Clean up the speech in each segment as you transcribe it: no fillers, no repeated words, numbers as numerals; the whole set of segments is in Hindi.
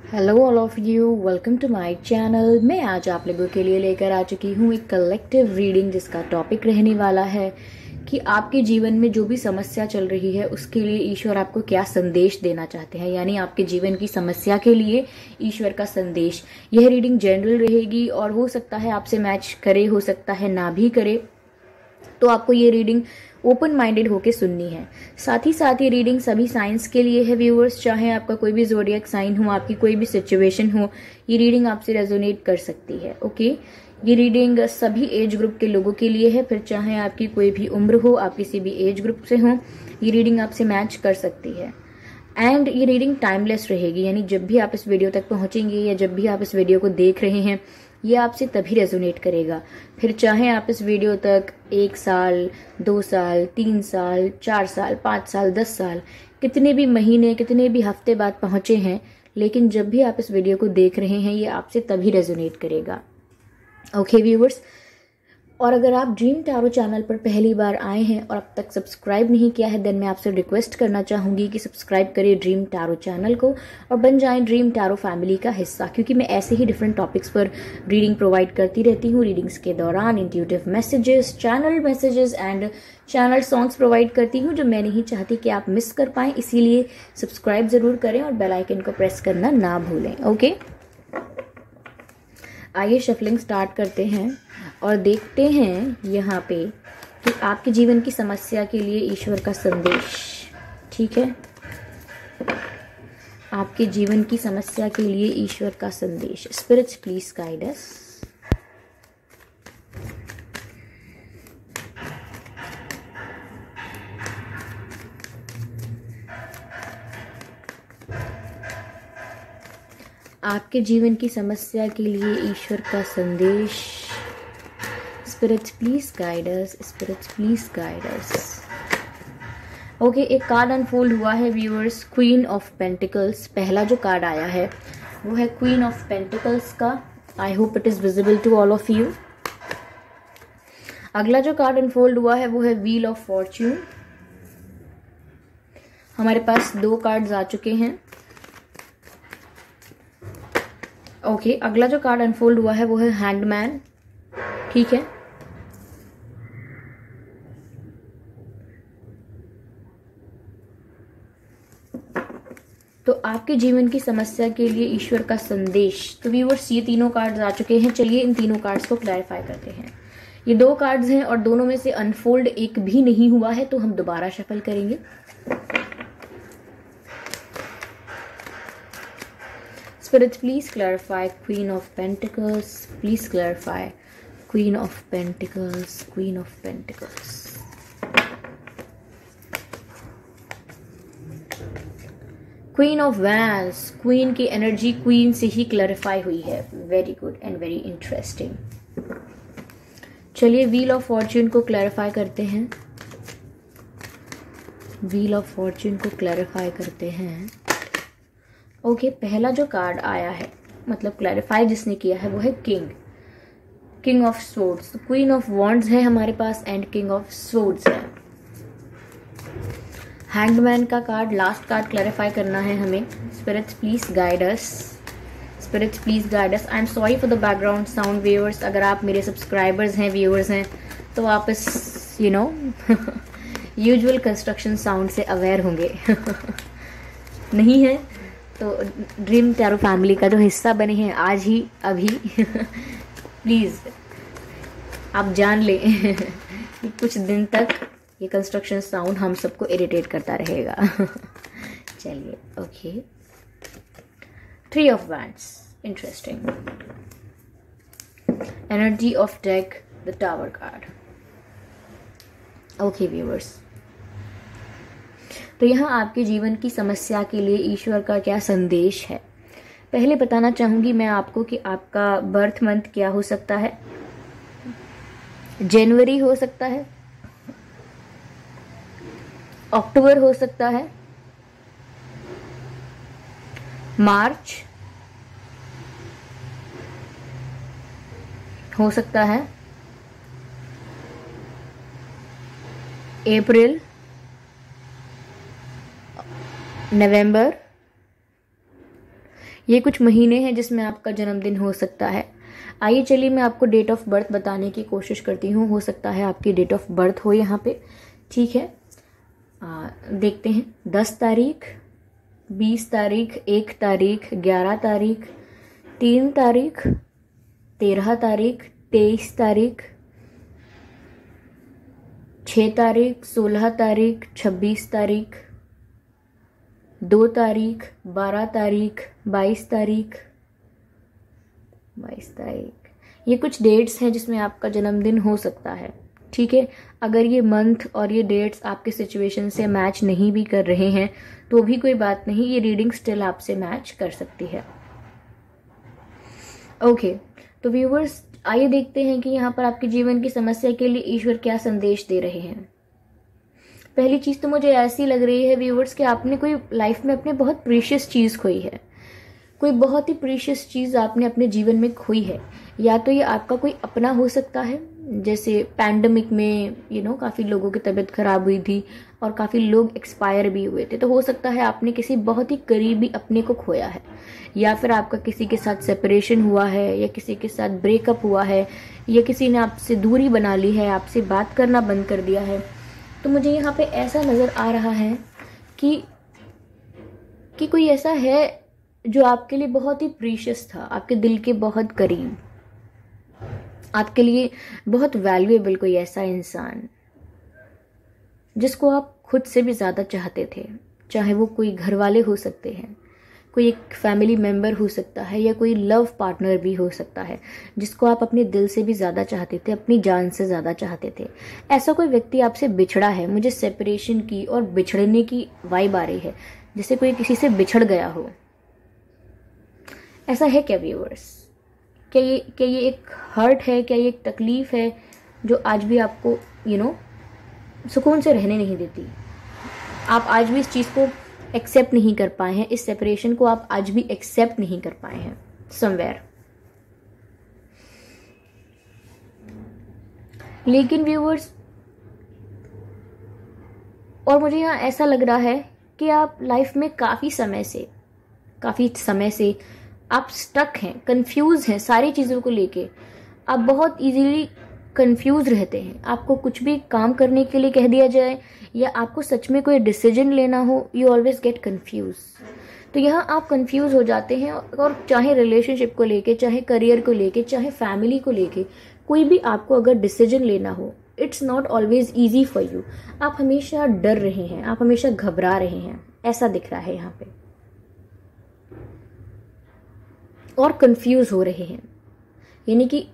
Hello all of you, welcome to my channel. मैं आज आप लोगों के लिए लेकर आ चुकी हूँ एक कलेक्टिव रीडिंग जिसका टॉपिक रहने वाला है कि आपके जीवन में जो भी समस्या चल रही है उसके लिए ईश्वर आपको क्या संदेश देना चाहते हैं, यानी आपके जीवन की समस्या के लिए ईश्वर का संदेश। यह रीडिंग जनरल रहेगी और हो सकता है आपसे मैच करे, हो सकता है ना भी करे, तो आपको ये रीडिंग ओपन माइंडेड होके सुननी है। साथ ही ये रीडिंग सभी साइंस के लिए है व्यूअर्स, चाहे आपका कोई भी ज़ोडिएक साइन हो, आपकी कोई भी सिचुएशन हो, ये रीडिंग आपसे रेजोनेट कर सकती है। ओके, ये रीडिंग सभी एज ग्रुप के लोगों के लिए है, फिर चाहे आपकी कोई भी उम्र हो, आप किसी भी एज ग्रुप से हो, ये रीडिंग आपसे मैच कर सकती है। एंड ये रीडिंग टाइमलेस रहेगी, यानी जब भी आप इस वीडियो तक पहुंचेंगे या जब भी आप इस वीडियो को देख रहे हैं, ये आपसे तभी रेजोनेट करेगा। फिर चाहे आप इस वीडियो तक 1 साल, 2 साल, 3 साल, 4 साल, 5 साल, 10 साल, कितने भी महीने, कितने भी हफ्ते बाद पहुंचे हैं, लेकिन जब भी आप इस वीडियो को देख रहे हैं, ये आपसे तभी रेजोनेट करेगा। ओके व्यूवर्स, और अगर आप ड्रीम टैरो चैनल पर पहली बार आए हैं और अब तक सब्सक्राइब नहीं किया है, देन मैं आपसे रिक्वेस्ट करना चाहूंगी कि सब्सक्राइब करिए ड्रीम टैरो चैनल को और बन जाएं ड्रीम टैरो फैमिली का हिस्सा, क्योंकि मैं ऐसे ही डिफरेंट टॉपिक्स पर रीडिंग प्रोवाइड करती रहती हूँ। रीडिंग्स के दौरान intuitive messages, channel messages and channel songs provide करती हूँ जो मैं नहीं चाहती कि आप मिस कर पाएं, इसीलिए सब्सक्राइब जरूर करें और बेल आइकन को प्रेस करना ना भूलें। ओके, आइए शफलिंग स्टार्ट करते हैं और देखते हैं यहाँ पे कि आपके जीवन की समस्या के लिए ईश्वर का संदेश। ठीक है, आपके जीवन की समस्या के लिए ईश्वर का संदेश। Spirits please guide us. आपके जीवन की समस्या के लिए ईश्वर का संदेश। Spirits please guide us, spirits please guide us. Okay, एक कार्ड अनफोल्ड हुआ है व्यूअर्स, क्वीन ऑफ पेंटिकल्स। पहला जो कार्ड आया है वो है क्वीन ऑफ पेंटिकल्स का। I hope it is visible to all of you. अगला जो कार्ड अनफोल्ड हुआ है वो है व्हील ऑफ फॉर्च्यून। हमारे पास 2 कार्ड्स आ चुके हैं। ओके, अगला जो कार्ड अनफोल्ड हुआ है वो है हैंग्ड मैन। ठीक है, तो आपके जीवन की समस्या के लिए ईश्वर का संदेश। तो व्यूअर्स, ये तीनों कार्ड्स आ चुके हैं। चलिए इन तीनों कार्ड्स को क्लैरिफाई करते हैं। ये 2 कार्ड्स हैं और दोनों में से अनफोल्ड एक भी नहीं हुआ है, तो हम दोबारा शफल करेंगे। Spirits, please clarify Queen of Pentacles. Please clarify Queen of Pentacles. Queen of Pentacles. Queen of Wands. Queen की एनर्जी क्वीन से ही क्लैरिफाई हुई है। Very good and very interesting. चलिए व्हील ऑफ फॉर्च्यून को क्लैरिफाई करते हैं। व्हील ऑफ फॉर्च्यून को क्लैरिफाई करते हैं। ओके, पहला जो कार्ड आया है, मतलब क्लैरिफाई जिसने किया है, वो है king of swords. Queen of wands है हमारे पास एंड किंग ऑफ स्वॉर्ड्स है। हैंग्ड मैन का कार्ड, लास्ट कार्ड क्लैरिफाई करना है हमें। Spirits please guide us, spirits please guide us. I am sorry for the background sound viewers. अगर आप मेरे सब्सक्राइबर्स हैं, व्यूअर्स हैं, तो आप इस यूजुअल कंस्ट्रक्शन साउंड से अवेयर होंगे। नहीं है तो ड्रीम टैरो फैमिली का जो हिस्सा बने हैं आज ही अभी प्लीज आप जान लें कि कुछ दिन तक ये कंस्ट्रक्शन साउंड हम सबको इरिटेट करता रहेगा। चलिए, okay, 3 of wands, interesting. Energy of deck, the tower card. Okay viewers, तो यहाँ आपके जीवन की समस्या के लिए ईश्वर का क्या संदेश है। पहले बताना चाहूंगी मैं आपको कि आपका बर्थ मंथ क्या हो सकता है। जनवरी हो सकता है, अक्टूबर हो सकता है, मार्च हो सकता है, अप्रैल, नवंबर ये कुछ महीने हैं जिसमें आपका जन्मदिन हो सकता है। आइए चलिए मैं आपको डेट ऑफ बर्थ बताने की कोशिश करती हूँ। हो सकता है आपकी डेट ऑफ बर्थ हो यहाँ पे। ठीक है, देखते हैं। 10 तारीख, 20 तारीख, 1 तारीख, 11 तारीख, 3 तारीख, 13 तारीख, 23 तारीख, 6 तारीख, 16 तारीख, 26 तारीख, 2 तारीख, 12 तारीख, 22 तारीख, 22 तारीख। ये कुछ डेट्स हैं जिसमें आपका जन्मदिन हो सकता है। ठीक है, अगर ये मंथ और ये डेट्स आपके सिचुएशन से मैच नहीं भी कर रहे हैं तो भी कोई बात नहीं, ये रीडिंग स्टिल आपसे मैच कर सकती है। ओके, तो व्यूवर्स आइए देखते हैं कि यहाँ पर आपके जीवन की समस्या के लिए ईश्वर क्या संदेश दे रहे हैं। पहली चीज तो मुझे ऐसी लग रही है व्यूवर्स कि आपने कोई लाइफ में अपने बहुत प्रीशियस चीज खोई है। कोई बहुत ही प्रीशियस चीज आपने अपने जीवन में खोई है। या तो ये आपका कोई अपना हो सकता है, जैसे पैंडेमिक में काफी लोगों की तबीयत खराब हुई थी और काफी लोग एक्सपायर भी हुए थे, तो हो सकता है आपने किसी बहुत ही करीबी अपने को खोया है। या फिर आपका किसी के साथ सेपरेशन हुआ है, या किसी के साथ ब्रेकअप हुआ है, या किसी ने आपसे दूरी बना ली है, आपसे बात करना बंद कर दिया है। तो मुझे यहाँ पे ऐसा नजर आ रहा है कि कोई ऐसा है जो आपके लिए बहुत ही प्रीशियस था, आपके दिल के बहुत करीब, आपके लिए बहुत वैल्यूएबल कोई ऐसा इंसान जिसको आप खुद से भी ज्यादा चाहते थे। चाहे वो कोई घर वाले हो सकते हैं, कोई एक फैमिली मेंबर हो सकता है, या कोई लव पार्टनर भी हो सकता है जिसको आप अपने दिल से भी ज्यादा चाहते थे, अपनी जान से ज्यादा चाहते थे। ऐसा कोई व्यक्ति आपसे बिछड़ा है। मुझे सेपरेशन की और बिछड़ने की वाइब आ रही है, जैसे कोई किसी से बिछड़ गया हो। ऐसा है क्या व्यूअर्स? क्या ये एक हर्ट है? क्या ये एक तकलीफ है जो आज भी आपको सुकून से रहने नहीं देती? आप आज भी इस चीज को एक्सेप्ट नहीं कर पाए हैं, इस सेपरेशन को आप आज भी एक्सेप्ट नहीं कर पाए हैं समवेयर। लेकिन व्यूअर्स, और मुझे यहाँ ऐसा लग रहा है कि आप लाइफ में काफी समय से आप स्टक हैं, कंफ्यूज हैं सारी चीजों को लेके। आप बहुत इजीली कंफ्यूज रहते हैं। आपको कुछ भी काम करने के लिए कह दिया जाए या आपको सच में कोई डिसीजन लेना हो, यू ऑलवेज गेट कंफ्यूज। तो यहाँ आप कंफ्यूज हो जाते हैं, और चाहे रिलेशनशिप को लेके, चाहे करियर को लेके, चाहे फैमिली को लेके, कोई भी आपको अगर डिसीजन लेना हो, it's not always easy for you. आप हमेशा डर रहे हैं, आप हमेशा घबरा रहे हैं, ऐसा दिख रहा है यहाँ पे, और कंफ्यूज हो रहे हैं। यानी कि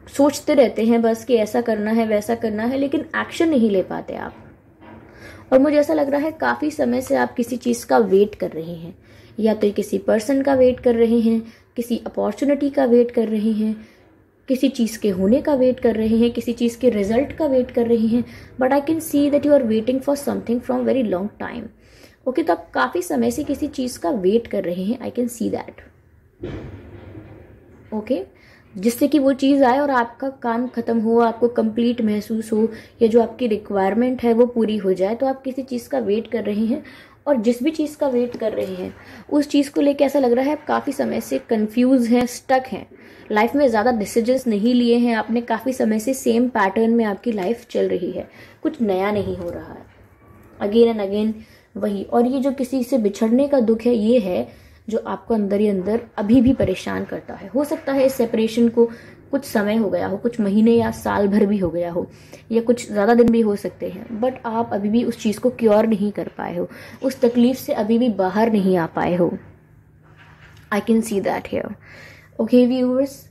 सोचते रहते हैं बस कि ऐसा करना है, वैसा करना है, लेकिन एक्शन नहीं ले पाते आप। और मुझे ऐसा लग रहा है काफी समय से आप किसी चीज का वेट कर रहे हैं। या तो किसी पर्सन का वेट कर रहे हैं, किसी अपॉर्चुनिटी का वेट कर रहे हैं, किसी चीज के होने का वेट कर रहे हैं, किसी चीज के रिजल्ट का वेट कर रहे हैं। But I can see that you are waiting for something from very long time. Okay, तो आप काफी समय से किसी चीज का वेट कर रहे हैं। आई कैन सी दैट। ओके, जिससे कि वो चीज आए और आपका काम खत्म हो, आपको कंप्लीट महसूस हो, या जो आपकी रिक्वायरमेंट है वो पूरी हो जाए। तो आप किसी चीज का वेट कर रहे हैं, और जिस भी चीज का वेट कर रहे हैं उस चीज को लेके ऐसा लग रहा है आप काफी समय से कंफ्यूज हैं, स्टक हैं, लाइफ में ज्यादा डिसीजंस नहीं लिए हैं आपने। काफी समय से सेम पैटर्न में आपकी लाइफ चल रही है, कुछ नया नहीं हो रहा है, अगेन एंड अगेन वही। और ये जो किसी से बिछड़ने का दुख है, ये है जो आपको अंदर ही अंदर अभी भी परेशान करता है। हो सकता है इस सेपरेशन को कुछ समय हो गया हो, कुछ महीने या साल भर भी हो गया हो, या कुछ ज्यादा दिन भी हो सकते हैं, बट आप अभी भी उस चीज को क्योर नहीं कर पाए हो, उस तकलीफ से अभी भी बाहर नहीं आ पाए हो। आई can see that here. Okay viewers,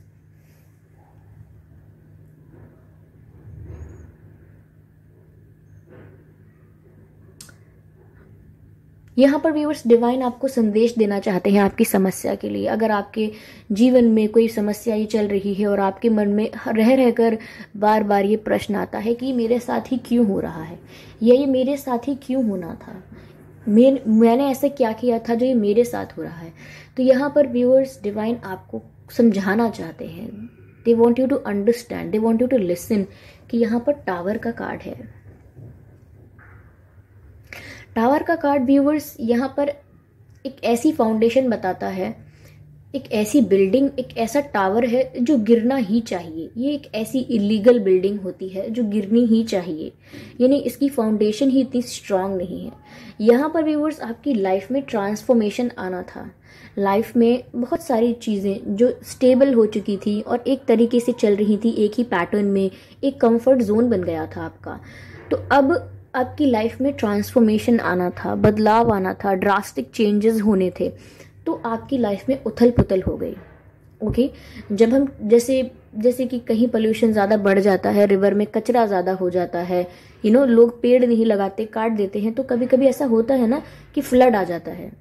यहाँ पर व्यूअर्स डिवाइन आपको संदेश देना चाहते हैं आपकी समस्या के लिए। अगर आपके जीवन में कोई समस्या ये चल रही है और आपके मन में रह रहकर बार बार ये प्रश्न आता है कि मेरे साथ ही क्यों हो रहा है, या ये मेरे साथ ही क्यों होना था, मैंने ऐसा क्या किया था जो ये मेरे साथ हो रहा है, तो यहाँ पर व्यूअर्स डिवाइन आपको समझाना चाहते हैं। They want you to understand, they want you to listen कि यहाँ पर टावर का कार्ड है। टावर का कार्ड व्यूअर्स यहाँ पर एक ऐसी फाउंडेशन बताता है, एक ऐसी बिल्डिंग, एक ऐसा टावर है जो गिरना ही चाहिए। ये एक ऐसी इलीगल बिल्डिंग होती है जो गिरनी ही चाहिए, यानी इसकी फाउंडेशन ही इतनी स्ट्रांग नहीं है। यहाँ पर व्यूअर्स आपकी लाइफ में ट्रांसफॉर्मेशन आना था। लाइफ में बहुत सारी चीज़ें जो स्टेबल हो चुकी थी और एक तरीके से चल रही थी, एक ही पैटर्न में, एक कंफर्ट जोन बन गया था आपका। तो अब आपकी लाइफ में ट्रांसफॉर्मेशन आना था, बदलाव आना था, ड्रास्टिक चेंजेस होने थे। तो आपकी लाइफ में उथल पुथल हो गई। ओके, जब हम जैसे कि कहीं पोल्यूशन ज़्यादा बढ़ जाता है, रिवर में कचरा ज़्यादा हो जाता है, लोग पेड़ नहीं लगाते, काट देते हैं, तो कभी कभी ऐसा होता है ना कि फ्लड आ जाता है,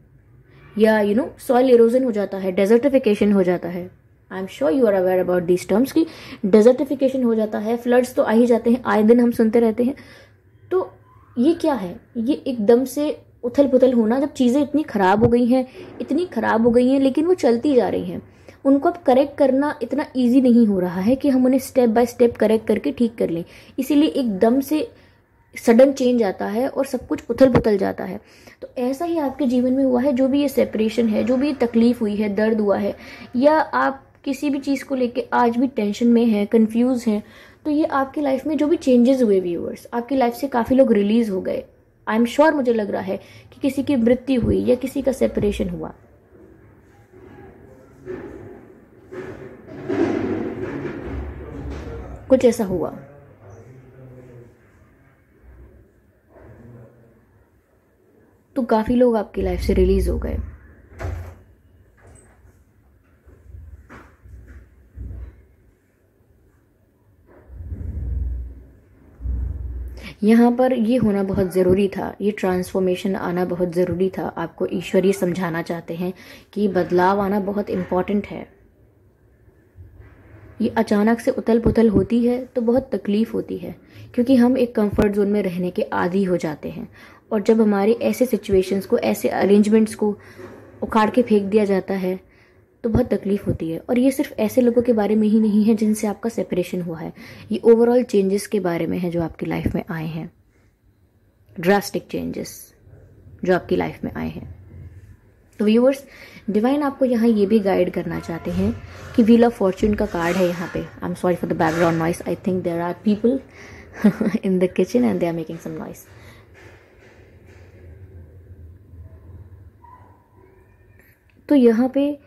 या सॉइल इरोजन हो जाता है, डेजर्टिफिकेशन हो जाता है। I am sure you are aware about these terms कि डेजर्टिफिकेशन हो जाता है, फ्लड्स तो आ ही जाते हैं, आए दिन हम सुनते रहते हैं। तो ये क्या है? ये एकदम से उथल पुथल होना, जब चीज़ें इतनी ख़राब हो गई हैं, लेकिन वो चलती जा रही हैं। उनको अब करेक्ट करना इतना इजी नहीं हो रहा है कि हम उन्हें स्टेप बाय स्टेप करेक्ट करके ठीक कर लें। इसीलिए एकदम से सडन चेंज आता है और सब कुछ उथल पुथल जाता है। तो ऐसा ही आपके जीवन में हुआ है। जो भी ये सेपरेशन है, जो भी ये तकलीफ हुई है, दर्द हुआ है, या आप किसी भी चीज़ को लेके आज भी टेंशन में हैं, कंफ्यूज हैं, तो ये आपकी लाइफ में जो भी चेंजेस हुए व्यूअर्स, आपकी लाइफ से काफ़ी लोग रिलीज हो गए। आई एम श्योर, मुझे लग रहा है कि किसी की मृत्यु हुई या किसी का सेपरेशन हुआ। कुछ ऐसा हुआ। तो काफी लोग आपकी लाइफ से रिलीज हो गए। यहाँ पर ये होना बहुत ज़रूरी था, ये ट्रांसफॉर्मेशन आना बहुत ज़रूरी था। आपको ईश्वर ये समझाना चाहते हैं कि बदलाव आना बहुत इम्पॉर्टेंट है। ये अचानक से उथल पुथल होती है तो बहुत तकलीफ़ होती है, क्योंकि हम एक कंफर्ट जोन में रहने के आदी हो जाते हैं। और जब हमारे ऐसे सिचुएशंस को, ऐसे अरेंजमेंट्स को उखाड़ के फेंक दिया जाता है तो बहुत तकलीफ होती है। और ये सिर्फ ऐसे लोगों के बारे में ही नहीं है जिनसे आपका सेपरेशन हुआ है, ये ओवरऑल चेंजेस के बारे में है जो आपकी लाइफ में आए हैं, ड्रास्टिक चेंजेस जो आपकी लाइफ में आए हैं। तो व्यूअर्स, डिवाइन आपको यहाँ ये भी गाइड करना चाहते हैं कि व्हील ऑफ फॉर्च्यून का कार्ड है यहाँ पे। I am sorry for the background noise, I think there are people in the kitchen and they are making some noise. तो यहाँ पे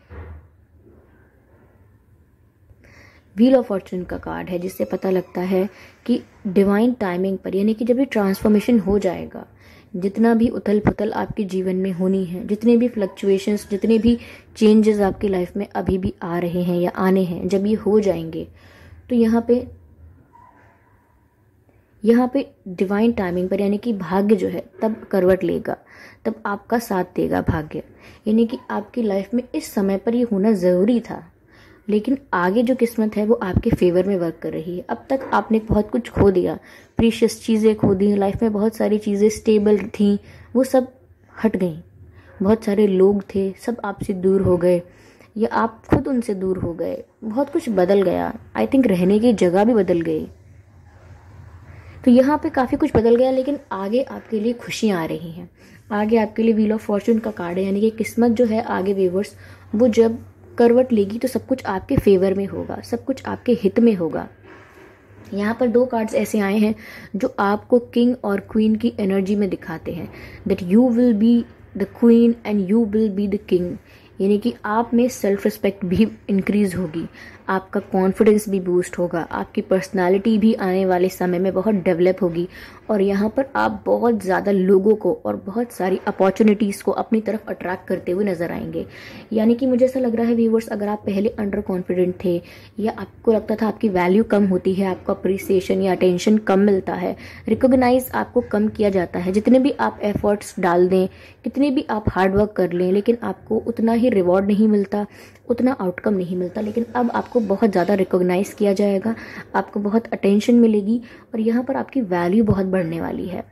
व्हील ऑफ फॉर्च्यून का कार्ड है, जिससे पता लगता है कि डिवाइन टाइमिंग पर, यानी कि जब ये ट्रांसफॉर्मेशन हो जाएगा, जितना भी उथल पुथल आपके जीवन में होनी है, जितने भी फ्लक्चुएशंस, जितने भी चेंजेस आपकी लाइफ में अभी भी आ रहे हैं या आने हैं, जब ये हो जाएंगे तो यहाँ पे डिवाइन टाइमिंग पर, यानी कि भाग्य जो है तब करवट लेगा, तब आपका साथ देगा भाग्य। यानी कि आपकी लाइफ में इस समय पर ये होना ज़रूरी था, लेकिन आगे जो किस्मत है वो आपके फेवर में वर्क कर रही है। अब तक आपने बहुत कुछ खो दिया, प्रीशियस चीज़ें खो दी, लाइफ में बहुत सारी चीज़ें स्टेबल थी, वो सब हट गई। बहुत सारे लोग थे, सब आपसे दूर हो गए, या आप खुद उनसे दूर हो गए। बहुत कुछ बदल गया। आई थिंक रहने की जगह भी बदल गई। तो यहाँ पे काफ़ी कुछ बदल गया, लेकिन आगे आपके लिए खुशियाँ आ रही हैं। आगे आपके लिए व्हील ऑफ फॉर्च्यून का कार्ड है, यानी कि किस्मत जो है आगे व्यूअर्स, वो जब करवट लेगी तो सब कुछ आपके फेवर में होगा, सब कुछ आपके हित में होगा। यहाँ पर 2 कार्ड्स ऐसे आए हैं जो आपको किंग और क्वीन की एनर्जी में दिखाते हैं, that you will be the queen and you will be the king. यानी कि आप में सेल्फ रिस्पेक्ट भी इंक्रीज होगी, आपका कॉन्फिडेंस भी बूस्ट होगा, आपकी पर्सनालिटी भी आने वाले समय में बहुत डेवलप होगी। और यहाँ पर आप बहुत ज़्यादा लोगों को और बहुत सारी अपॉर्चुनिटीज़ को अपनी तरफ अट्रैक्ट करते हुए नजर आएंगे। यानी कि मुझे ऐसा लग रहा है व्यूअर्स, अगर आप पहले अंडर कॉन्फिडेंट थे, या आपको लगता था आपकी वैल्यू कम होती है, आपको अप्रिसिएशन या अटेंशन कम मिलता है, रिकॉग्नाइज आपको कम किया जाता है, जितने भी आप एफर्ट्स डाल दें, कितने भी आप हार्डवर्क कर लें, लेकिन आपको उतना ही रिवॉर्ड नहीं मिलता, उतना आउटकम नहीं मिलता। लेकिन अब आपको बहुत ज़्यादा रिकॉग्नाइज किया जाएगा, आपको बहुत अटेंशन मिलेगी, और यहाँ पर आपकी वैल्यू बहुत बढ़ने वाली है।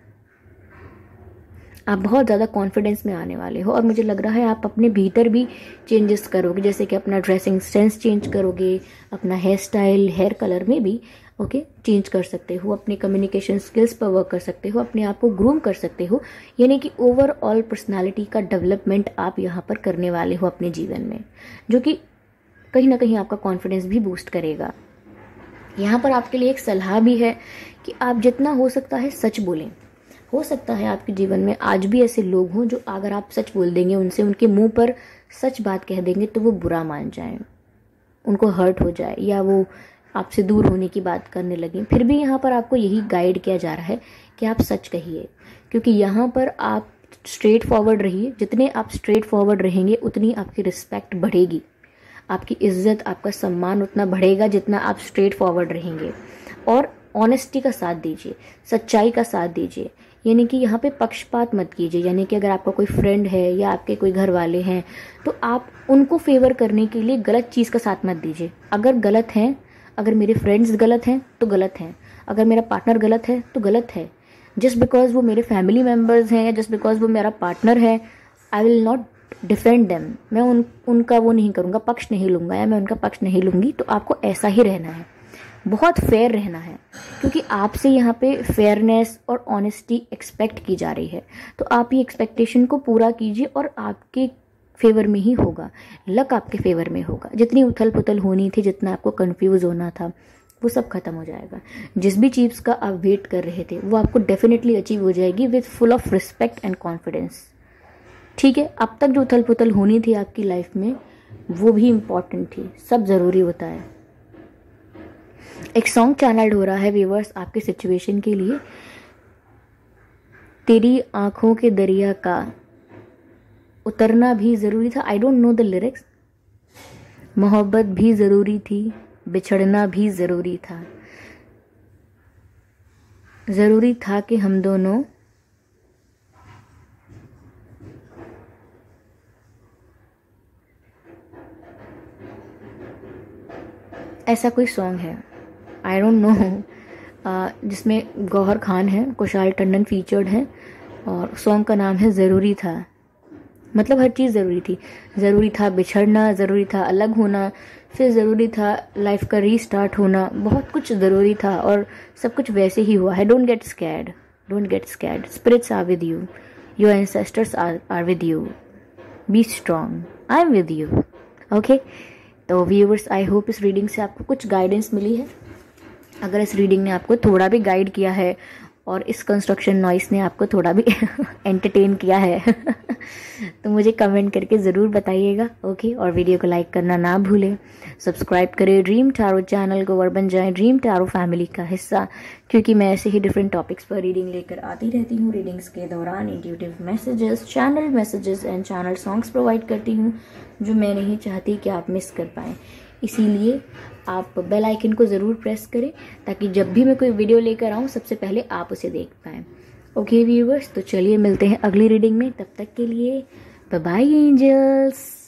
आप बहुत ज़्यादा कॉन्फिडेंस में आने वाले हो और मुझे लग रहा है आप अपने भीतर भी चेंजेस करोगे, जैसे कि अपना ड्रेसिंग सेंस चेंज करोगे, अपना हेयर स्टाइल, हेयर कलर में भी चेंज कर सकते हो, अपने कम्युनिकेशन स्किल्स पर वर्क कर सकते हो, अपने आप को ग्रूम कर सकते हो। यानी कि ओवरऑल पर्सनालिटी का डेवलपमेंट आप यहाँ पर करने वाले हो अपने जीवन में, जो कि कहीं ना कहीं आपका कॉन्फिडेंस भी बूस्ट करेगा। यहाँ पर आपके लिए एक सलाह भी है कि आप जितना हो सकता है सच बोलें। हो सकता है आपके जीवन में आज भी ऐसे लोग हों जो अगर आप सच बोल देंगे उनसे, उनके मुंह पर सच बात कह देंगे तो वो बुरा मान जाएं, उनको हर्ट हो जाए या वो आपसे दूर होने की बात करने लगे। फिर भी यहाँ पर आपको यही गाइड किया जा रहा है कि आप सच कहिए, क्योंकि यहाँ पर आप स्ट्रेट फॉरवर्ड रहिए। जितने आप स्ट्रेट फॉरवर्ड रहेंगे उतनी आपकी रिस्पेक्ट बढ़ेगी, आपकी इज्जत, आपका सम्मान उतना बढ़ेगा जितना आप स्ट्रेट फॉरवर्ड रहेंगे। और ऑनेस्टी का साथ दीजिए, सच्चाई का साथ दीजिए। यानी कि यहाँ पे पक्षपात मत कीजिए। यानी कि अगर आपका कोई फ्रेंड है या आपके कोई घर वाले हैं तो आप उनको फेवर करने के लिए गलत चीज़ का साथ मत दीजिए। अगर गलत हैं, अगर मेरे फ्रेंड्स गलत हैं तो गलत हैं, अगर मेरा पार्टनर गलत है तो गलत है। जस्ट बिकॉज वो मेरे फैमिली मेम्बर्स हैं या जस्ट बिकॉज वो मेरा पार्टनर है, I will not defend them. मैं उनका वो नहीं करूँगा, पक्ष नहीं लूँगा या मैं उनका पक्ष नहीं लूँगी। तो आपको ऐसा ही रहना है, बहुत फेयर रहना है, क्योंकि आपसे यहाँ पे फेयरनेस और ऑनेस्टी एक्सपेक्ट की जा रही है। तो आप ये एक्सपेक्टेशन को पूरा कीजिए और आपके फेवर में ही होगा, लक आपके फेवर में होगा। जितनी उथल पुथल होनी थी, जितना आपको कंफ्यूज होना था, वो सब खत्म हो जाएगा। जिस भी चीज़ का आप वेट कर रहे थे वो आपको डेफिनेटली अचीव हो जाएगी with full of respect and confidence. ठीक है, अब तक जो उथल पुथल होनी थी आपकी लाइफ में वो भी इम्पॉर्टेंट थी, सब ज़रूरी होता है। एक सॉन्ग चैनल्ड हो रहा है व्यूअर्स आपके सिचुएशन के लिए। तेरी आंखों के दरिया का उतरना भी ज़रूरी था। I don't know the lyrics. मोहब्बत भी ज़रूरी थी, बिछड़ना भी ज़रूरी था। ज़रूरी था कि हम दोनों ऐसा कोई सॉन्ग है, आई डोंट नो, जिसमें गौहर खान है, कुशाल टंडन फीचर्ड है और सॉन्ग का नाम है ज़रूरी था। मतलब हर चीज़ ज़रूरी थी। ज़रूरी था बिछड़ना, ज़रूरी था अलग होना, फिर ज़रूरी था लाइफ का रीस्टार्ट होना। बहुत कुछ ज़रूरी था और सब कुछ वैसे ही हुआ है। Don't get scared, don't get scared. Spirits are with you, your ancestors are with you. Be strong, I am with you. Okay, तो व्यूअर्स आई होप इस रीडिंग से आपको कुछ गाइडेंस मिली है। अगर इस रीडिंग ने आपको थोड़ा भी गाइड किया है और इस कंस्ट्रक्शन नॉइस ने आपको थोड़ा भी एंटरटेन किया है तो मुझे कमेंट करके ज़रूर बताइएगा। ओके, और वीडियो को लाइक करना ना भूलें, सब्सक्राइब करें ड्रीम टैरो चैनल को और बन जाएं ड्रीम टैरो फैमिली का हिस्सा, क्योंकि मैं ऐसे ही डिफरेंट टॉपिक्स पर रीडिंग लेकर आती रहती हूँ। रीडिंग्स के दौरान intuitive messages, channel messages and channel songs provide करती हूँ जो मैं नहीं चाहती कि आप मिस कर पाएँ। इसीलिए आप बेल आइकन को ज़रूर प्रेस करें ताकि जब भी मैं कोई वीडियो लेकर आऊँ सबसे पहले आप उसे देख पाएँ। ओके व्यूअर्स, तो चलिए मिलते हैं अगली रीडिंग में। तब तक के लिए बाय बाय एंजल्स।